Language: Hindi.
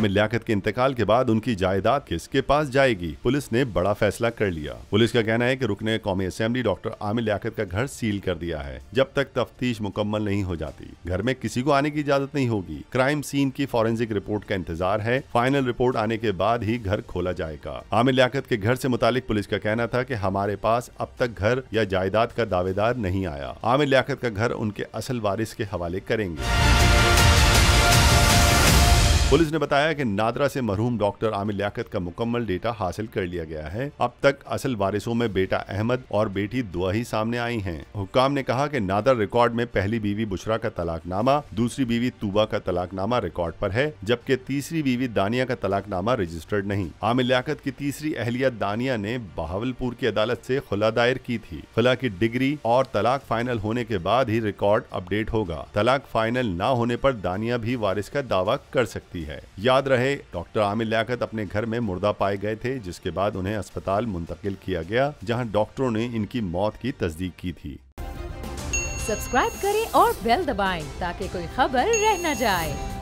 आमिर लियाकत के इंतकाल के बाद उनकी जायदाद किसके पास जाएगी? पुलिस ने बड़ा फैसला कर लिया। पुलिस का कहना है कि रुकने कौमी असेंबली डॉक्टर आमिर लियाकत का घर सील कर दिया है जब तक तफ्तीश मुकम्मल नहीं हो जाती। घर में किसी को आने की इजाजत नहीं होगी। क्राइम सीन की फॉरेंसिक रिपोर्ट का इंतजार है। फाइनल रिपोर्ट आने के बाद ही घर खोला जाएगा। आमिर लियाकत के घर से मुतालिक पुलिस का कहना था कि हमारे पास अब तक घर या जायदाद का दावेदार नहीं आया। आमिर लियाकत का घर उनके असल वारिस के हवाले करेंगे। पुलिस ने बताया कि नादरा से मरहूम डॉक्टर आमिर लियाकत का मुकम्मल डेटा हासिल कर लिया गया है। अब तक असल वारिसों में बेटा अहमद और बेटी दुआ ही सामने आई हैं। हुक्काम ने कहा कि नादरा रिकॉर्ड में पहली बीवी बुशरा का तलाकनामा, दूसरी बीवी तूबा का तलाकनामा रिकॉर्ड पर है, जबकि तीसरी बीवी दानिया का तलाकनामा रजिस्टर्ड नहीं। आमिर लियाकत की तीसरी अहलिया दानिया ने बहावलपुर की अदालत से खुला दायर की थी। खुला की डिग्री और तलाक फाइनल होने के बाद ही रिकॉर्ड अपडेट होगा। तलाक फाइनल न होने पर दानिया भी वारिस का दावा कर सकती है। याद रहे, डॉक्टर आमिर लियाकत अपने घर में मुर्दा पाए गए थे, जिसके बाद उन्हें अस्पताल मुंतकिल किया गया, जहां डॉक्टरों ने इनकी मौत की तस्दीक की थी। सब्सक्राइब करें और बेल दबाएं ताकि कोई खबर रह न जाए।